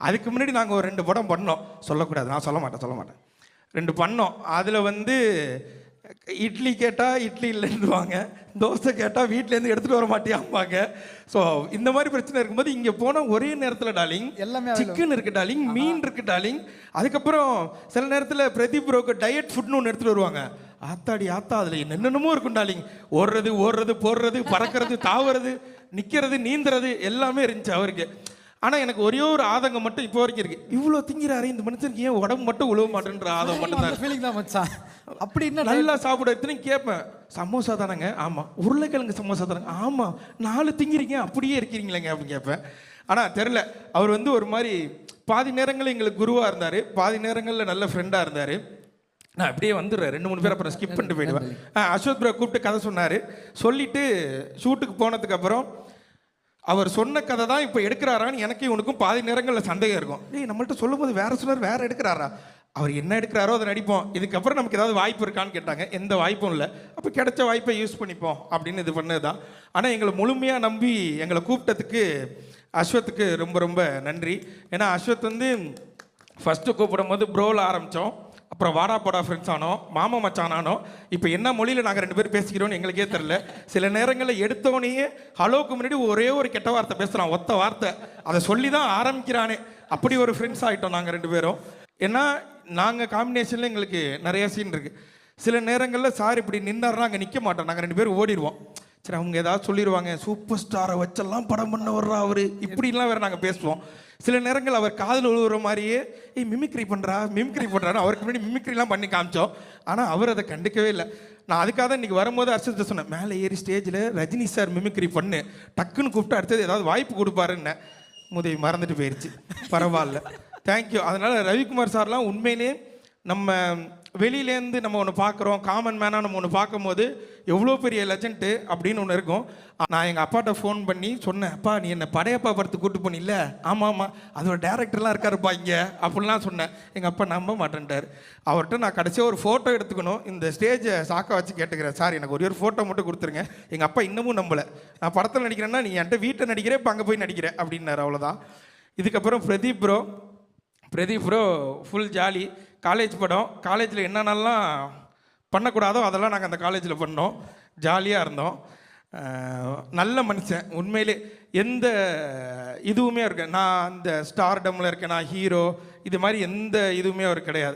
அதுக்கு முன்னாடி நாங்கள் ஒரு 2 படம் பண்ணோம். சொல்லக்கூடாது, நான் சொல்ல மாட்டேன். 2 பண்ணோம். அதில் வந்து இட்லி கேட்டால் இட்லி இல்லைன்னுவாங்க, தோசை கேட்டால் வீட்டிலேருந்து எடுத்துகிட்டு வர மாட்டியாம்பாங்க. ஸோ இந்த மாதிரி பிரச்சனை இருக்கும்போது இங்கே போனால் ஒரே நேரத்தில் டார்லிங் எல்லாமே சிக்கன் இருக்குது டார்லிங், மீன் இருக்குது டார்லிங். அதுக்கப்புறம் சில நேரத்தில் பிரதீப் ப்ரோக்கு டயட் ஃபுட்னு ஒன்று எடுத்துகிட்டு வருவாங்க. ஆத்தா அதில் என்னென்னமோ இருக்கும் டார்லிங். ஓடுறது போடுறது பறக்கிறது தாவுறது நிற்கிறது நீந்துறது எல்லாமே இருந்துச்சு அவருக்கு. ஆனால் எனக்கு ஒரே ஒரு ஆதங்கம் மட்டும் இப்போ வரைக்கும் இருக்குது. இவ்வளோ திங்கிறாரு இந்த மனுஷனுக்கு ஏன் உடம்பு மட்டும் உழவ மாட்டேன்ற ஆதங்கம் மட்டும் தான். ஃபீலிங் தான் மச்சான். அப்படி என்ன நல்லா சாப்பிட எடுத்துன்னு கேட்பேன். சமோசா தானேங்க? ஆமாம். உருளைக்கிழங்கு சமோசா தானேங்க? ஆமாம். 4 திங்கிறீங்க அப்படியே இருக்கிறீங்களேங்க அப்படின்னு கேட்பேன். ஆனால் தெரில, அவர் வந்து ஒரு மாதிரி பாதி நேரங்களில் எங்களுக்கு குருவாக இருந்தார், பாதி நேரங்களில் நல்ல ஃப்ரெண்டாக இருந்தார். நான் அப்படியே வந்துடுறேன், 2-3 பேர் அப்புறம் ஸ்கிப் பண்ணிட்டு போயிடுவேன். அஸ்வத் ப்ரோ கூப்பிட்டு கதை சொன்னார். சொல்லிவிட்டு ஷூட்டுக்கு போனதுக்கப்புறம் அவர் சொன்ன கதை தான் இப்போ எடுக்கிறாரான்னு எனக்கு இவனுக்கும் பாதி நேரங்களில் சந்தேகம் இருக்கும். நம்மள்ட்ட சொல்லும் போது வேறு சொன்னார், வேறு எடுக்கிறாரா? அவர் என்ன எடுக்கிறாரோ அதை நடிப்போம், இதுக்கப்புறம் நமக்கு ஏதாவது வாய்ப்பு இருக்கான்னு கேட்டாங்க. எந்த வாய்ப்பும் இல்லை. அப்போ கிடைச்ச வாய்ப்பை யூஸ் பண்ணிப்போம் அப்படின்னு இது பண்ணது தான். ஆனால் எங்களை முழுமையாக நம்பி எங்களை கூப்பிட்டதுக்கு அஸ்வத்துக்கு ரொம்ப ரொம்ப நன்றி. ஏன்னா அஸ்வத் வந்து ஃபஸ்ட்டு கூப்பிடும் போது ப்ரோவில் ஆரம்பித்தோம், அப்புறம் வாடா போடா ஃப்ரெண்ட்ஸ் ஆனோம், மாமா மச்சான் ஆனோம். இப்போ என்ன மொழியில் நாங்கள் 2 பேர் பேசிக்கிறோன்னு எங்களுக்கே தெரில. சில நேரங்களில் எடுத்தோடனே ஹலோக்கு முன்னாடி ஒரே ஒரு கெட்ட வார்த்தை பேசுகிறான், ஒத்த வார்த்தை, அதை சொல்லி தான் ஆரம்பிக்கிறானே. அப்படி ஒரு ஃப்ரெண்ட்ஸ் ஆகிட்டோம் நாங்கள் 2 பேரும். ஏன்னா நாங்கள் காம்பினேஷனில் எங்களுக்கு நிறைய சீன் இருக்குது. சில நேரங்களில் சார் இப்படி நின்னார்னா அங்கே நிற்க மாட்டோம், நாங்கள் 2 பேரும் ஓடிடுவோம். சரி அவங்க ஏதாவது சொல்லிடுவாங்க, சூப்பர் ஸ்டாரை வச்செல்லாம் படம் பண்ண வர்றா அவர், இப்படிலாம் வேறு நாங்கள் பேசுவோம். சில நேரங்கள் அவர் காதில் விழுவுற மாதிரியே மிமிக்ரி பண்ணுறாரு, அவருக்கு முன்னாடி மிமிக்ரிலாம் பண்ணி காமிச்சோம். ஆனால் அவர் அதை கண்டுக்கவே இல்லை. நான் அதுக்காக தான் இன்றைக்கி வரும்போது அர்ஷத்தை சொன்னேன், மேலே ஏறி ஸ்டேஜில் ரஜினி சார் மிமிக்ரி பண்ணு, டக்குன்னு கூப்பிட்டு அடுத்தது ஏதாவது வாய்ப்பு கொடுப்பாருன்னு. முதவி மறந்துட்டு போயிடுச்சு, பரவாயில்ல, தேங்க்யூ. அதனால் ரவிக்குமார் சார்லாம் உண்மையிலே நம்ம வெளியிலேருந்து நம்ம ஒன்று பார்க்குறோம், காமன் மேனாக நம்ம ஒன்று பார்க்கும்போது எவ்வளோ பெரிய லெஜெண்ட்டு அப்படின்னு ஒன்று இருக்கும். நான் எங்கள் அப்பாட்ட ஃபோன் பண்ணி சொன்னேன், அப்பா நீ என்னை படையப்பா படத்துக்கு கூப்பிட்டு போனில்ல? ஆமாம் அதோட டேரக்டர்லாம் இருக்காருப்பா இங்கே அப்படிலாம் சொன்னேன். எங்கள் அப்பா நம்ப மாட்டேன்ட்டார். அவர்கிட்ட நான் கடைசியாக ஒரு ஃபோட்டோ எடுத்துக்கணும், இந்த ஸ்டேஜை சாக்கா வச்சு கேட்டுக்கிறேன், சார் எனக்கு ஒரு ஃபோட்டோ மட்டும் கொடுத்துருங்க. எங்கள் அப்பா இன்னமும் நம்பலை. நான் படத்தில் நடிக்கிறேன்னா நீ என்கிட்ட வீட்டை நடிக்கிறேன், இப்போ அங்கே போய் நடிக்கிறேன் அப்படின்னாரு. அவ்வளோதான். இதுக்கப்புறம் Pradeep bro full jolly. College படம், காலேஜில் என்னென்னலாம் பண்ணக்கூடாதோ அதெல்லாம் நாங்கள் அந்த காலேஜில் பண்ணோம், ஜாலியாக இருந்தோம். நல்ல மனுஷன் உண்மையிலே. எந்த இதுவுமே இருக்கேன், நான் அந்த ஸ்டார்டமில் இருக்கேன், நான் ஹீரோ, இது மாதிரி எந்த இதுவுமே அவர் கிடையாது.